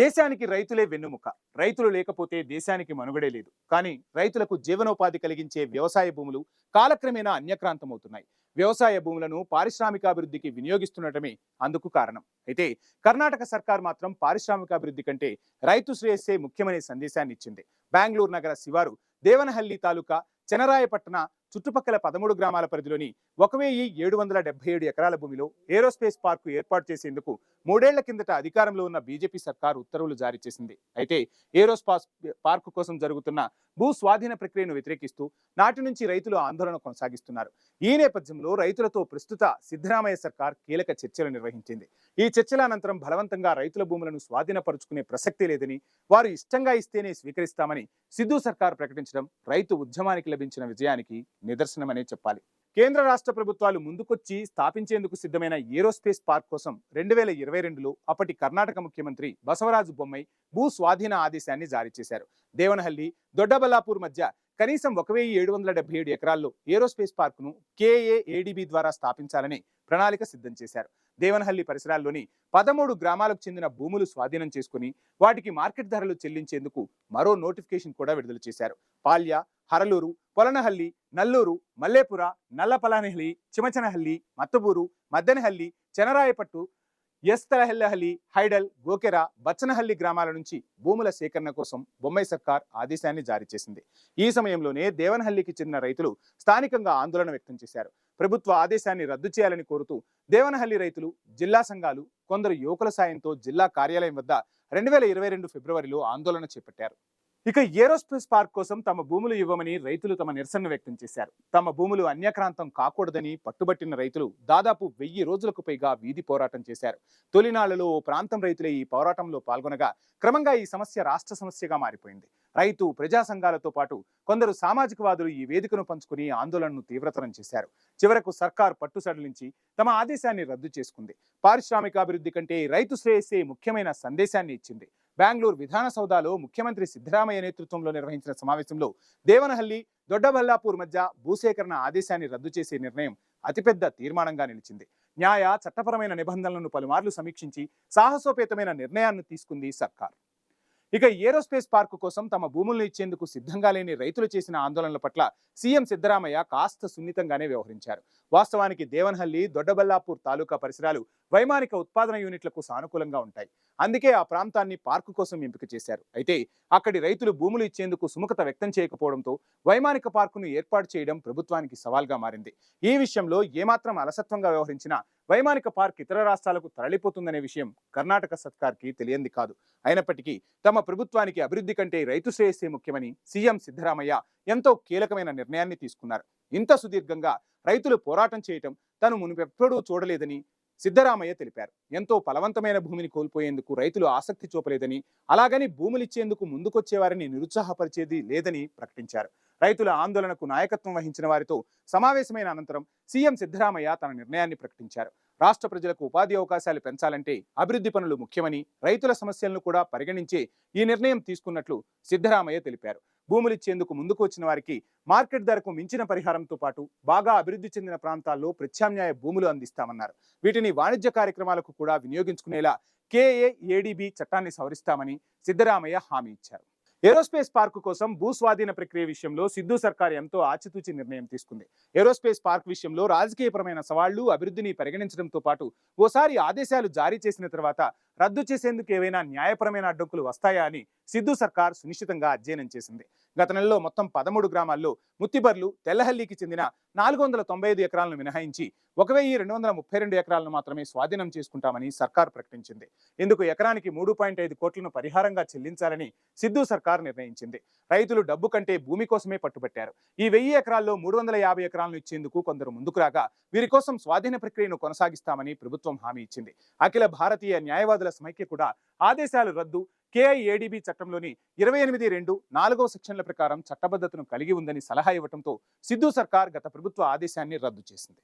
దేశానికి రైతులే వెన్నుముక. రైతులు లేకపోతే దేశానికి మనుగడే లేదు. కానీ రైతులకు జీవనోపాధి కలిగించే వ్యవసాయ భూములు కాలక్రమేణా అన్యక్రాంతమవుతున్నాయి. వ్యవసాయ భూములను పారిశ్రామికాభివృద్ధికి వినియోగిస్తుండటమే అందుకు కారణం. అయితే కర్ణాటక సర్కార్ మాత్రం పారిశ్రామికాభివృద్ధి కంటే రైతు శ్రేయస్సే ముఖ్యమనే సందేశాన్ని ఇచ్చింది. బెంగళూరు నగర శివారు దేవనహల్లి తాలూకా చెనరాయపట్టణ చుట్టుపక్కల 13 గ్రామాల పరిధిలోని 1777 ఎకరాల భూమిలో ఏరోస్పేస్ పార్కు ఏర్పాటు చేసేందుకు 3 ఏళ్ల కిందట అధికారంలో ఉన్న బీజేపీ సర్కార్ ఉత్తర్వులు జారీ చేసింది. అయితే ఏరోస్పాస్ పార్కు కోసం జరుగుతున్న భూ స్వాధీన ప్రక్రియను వ్యతిరేకిస్తూ నాటి నుంచి రైతులు ఆందోళన కొనసాగిస్తున్నారు. ఈ నేపథ్యంలో రైతులతో ప్రస్తుత సిద్ధరామయ్య సర్కార్ కీలక చర్చలు నిర్వహించింది. ఈ చర్చల అనంతరం బలవంతంగా రైతుల భూములను స్వాధీనపరుచుకునే ప్రసక్తే లేదని, వారు ఇష్టంగా ఇస్తేనే స్వీకరిస్తామని సిద్ధు సర్కార్ ప్రకటించడం రైతు ఉద్యమానికి లభించిన విజయానికి నిదర్శనమనే చెప్పాలి. కేంద్ర రాష్ట్ర ప్రభుత్వాలు ముందుకొచ్చి స్థాపించేందుకు సిద్ధమైన ఏరోస్పేస్ పార్క్ కోసం 2022లో అప్పటి కర్ణాటక ముఖ్యమంత్రి బసవరాజు బొమ్మాయి భూ స్వాధీన ఆదేశాన్ని జారీ చేశారు. దేవనహల్లి, దొడ్డబల్లాపూర్ మధ్య కనీసం 1777 ఎకరాల్లో ఏరోస్పేస్ పార్కును KAADB ద్వారా స్థాపించాలని ప్రణాళిక సిద్ధం చేశారు. దేవనహల్లి పరిసరాల్లోని 13 గ్రామాలకు చెందిన భూములు స్వాధీనం చేసుకుని వాటికి మార్కెట్ ధరలు చెల్లించేందుకు మరో నోటిఫికేషన్ కూడా విడుదల చేశారు. పాల్య, హరలూరు, పొలనహల్లి, నల్లూరు, మల్లేపుర, నల్లపలానహల్లి, చిమచనహల్లి, మత్తబూరు, మద్దెనహల్లి, చెనరాయపట్టు, ఎస్తలహల్లి, హైడల్, గోకెర, బచ్చనహల్లి గ్రామాల నుంచి భూముల సేకరణ కోసం బొమ్మాయి సర్కార్ ఆదేశాన్ని జారీ చేసింది. ఈ సమయంలోనే దేవనహల్లికి చెందిన రైతులు స్థానికంగా ఆందోళన వ్యక్తం చేశారు. ప్రభుత్వ ఆదేశాన్ని రద్దు చేయాలని కోరుతూ దేవనహల్లి రైతులు, జిల్లా సంఘాలు, కొందరు యువకుల సాయంతో జిల్లా కార్యాలయం వద్ద 2022 ఫిబ్రవరిలో ఆందోళన చేపట్టారు. ఇక ఏరోస్పేస్ పార్క్ కోసం తమ భూములు ఇవ్వమని రైతులు తమ నిరసన వ్యక్తం చేశారు. తమ భూములు అన్యక్రాంతం కాకూడదని పట్టుబట్టిన రైతులు దాదాపు 1000 రోజులకు పైగా వీధి పోరాటం చేశారు. తొలినాళ్లలో ఓ ప్రాంతం రైతులే ఈ పోరాటంలో పాల్గొనగా క్రమంగా ఈ సమస్య రాష్ట్ర సమస్యగా మారిపోయింది. రైతు, ప్రజా సంఘాలతో పాటు కొందరు సామాజికవాదులు ఈ వేదికను పంచుకుని ఆందోళనను తీవ్రతరం చేశారు. చివరకు సర్కార్ పట్టు సడలించి తమ ఆదేశాన్ని రద్దు చేసుకుంది. పారిశ్రామికాభివృద్ధి కంటే రైతు శ్రేయస్సే ముఖ్యమైన సందేశాన్ని ఇచ్చింది. బెంగళూరు విధాన సౌదాలో ముఖ్యమంత్రి సిద్ధరామయ్య నేతృత్వంలో నిర్వహించిన సమావేశంలో దేవనహల్లి, దొడ్డబల్లాపూర్ మధ్య భూసేకరణ ఆదేశాన్ని రద్దు చేసే నిర్ణయం అతిపెద్ద తీర్మానంగా నిలిచింది. న్యాయ, చట్టపరమైన నిబంధనలను పలుమార్లు సమీక్షించి సాహసోపేతమైన నిర్ణయాన్ని తీసుకుంది సర్కార్. ఇక ఏరోస్పేస్ పార్కు కోసం తమ భూములను ఇచ్చేందుకు సిద్ధంగా లేని రైతులు చేసిన ఆందోళనల పట్ల సీఎం సిద్ధరామయ్య కాస్త సున్నితంగానే వ్యవహరించారు. వాస్తవానికి దేవనహల్లి, దొడ్డబల్లాపూర్ తాలూకా పరిసరాలు వైమానిక ఉత్పాదన యూనిట్లకు సానుకూలంగా ఉంటాయి. అందుకే ఆ ప్రాంతాన్ని పార్కు కోసం ఎంపిక చేశారు. అయితే అక్కడి రైతులు భూములు ఇచ్చేందుకు సుముఖత వ్యక్తం చేయకపోవడంతో వైమానిక పార్కును ఏర్పాటు చేయడం ప్రభుత్వానికి సవాల్గా మారింది. ఈ విషయంలో ఏమాత్రం అలసత్వంగా వ్యవహరించినా వైమానిక పార్క్ ఇతర రాష్ట్రాలకు తరలిపోతుందనే విషయం కర్ణాటక సర్కార్కి తెలియంది కాదు. అయినప్పటికీ తమ ప్రభుత్వానికి అభివృద్ధి కంటే రైతు శ్రేయస్సే ముఖ్యమని సీఎం సిద్ధరామయ్య ఎంతో కీలకమైన నిర్ణయాన్ని తీసుకున్నారు. ఇంత సుదీర్ఘంగా రైతులు పోరాటం చేయటం తను మునుపెప్పుడూ చూడలేదని సిద్ధరామయ్య తెలిపారు. ఎంతో ఫలవంతమైన భూమిని కోల్పోయేందుకు రైతులు ఆసక్తి చూపలేదని, అలాగని భూములిచ్చేందుకు ముందుకొచ్చేవారిని నిరుత్సాహపరిచేది లేదని ప్రకటించారు. రైతుల ఆందోళనకు నాయకత్వం వహించిన వారితో సమావేశమైన అనంతరం సీఎం సిద్ధరామయ్య తన నిర్ణయాన్ని ప్రకటించారు. రాష్ట్ర ప్రజలకు ఉపాధి అవకాశాలు పెంచాలంటే అభివృద్ధి పనులు ముఖ్యమని, రైతుల సమస్యలను కూడా పరిగణించే ఈ నిర్ణయం తీసుకున్నట్లు సిద్ధరామయ్య తెలిపారు. భూములిచ్చేందుకు ముందుకు వచ్చిన వారికి మార్కెట్ ధరకు మించిన పరిహారంతో పాటు బాగా అభివృద్ధి చెందిన ప్రాంతాల్లో ప్రత్యామ్నాయ భూములు అందిస్తామన్నారు. వీటిని వాణిజ్య కార్యక్రమాలకు కూడా వినియోగించుకునేలా KAADB చట్టాన్ని సవరిస్తామని సిద్ధరామయ్య హామీ ఇచ్చారు. ఏరోస్పేస్ పార్కు కోసం భూ స్వాధీన ప్రక్రియ విషయంలో సిద్ధు సర్కార్ ఎంతో ఆచితూచి నిర్ణయం తీసుకుంది. ఏరోస్పేస్ పార్క్ విషయంలో రాజకీయపరమైన సవాళ్లు, అభివృద్ధిని పరిగణించడంతో పాటు ఓసారి ఆదేశాలు జారీ చేసిన తర్వాత రద్దు చేసేందుకు ఏవైనా న్యాయపరమైన అడ్డంకులు వస్తాయా అని సిద్ధు సర్కార్ సునిశ్చితంగా అధ్యయనం చేసింది. గత నెలలో మొత్తం 13 గ్రామాల్లో ముత్తిబర్లు, తెల్లహల్లికి చెందిన 495 ఎకరాలను మినహాయించి 1232 ఎకరాలను మాత్రమే స్వాధీనం చేసుకుంటామని సర్కార్ ప్రకటించింది. ఇందుకు ఎకరానికి 3.5 కోట్లను పరిహారంగా చెల్లించాలని సిద్ధు సర్కార్ నిర్ణయించింది. రైతులు డబ్బు కంటే భూమి కోసమే పట్టుబట్టారు. ఈ 1000 ఎకరాల్లో 350 ఎకరాలను ఇచ్చేందుకు కొందరు ముందుకు రాగా వీరి కోసం స్వాధీన ప్రక్రియను కొనసాగిస్తామని ప్రభుత్వం హామీ ఇచ్చింది. అఖిల భారతీయ న్యాయవాదుల సమైక్య కూడా ఆదేశాలు రద్దు, KIADB చట్టంలోని 28(2) 4వ సెక్షన్ల ప్రకారం చట్టబద్ధతను కలిగి ఉందని సలహా ఇవ్వడంతో సిద్ధు సర్కార్ గత ప్రభుత్వ ఆదేశాన్ని రద్దు చేసింది.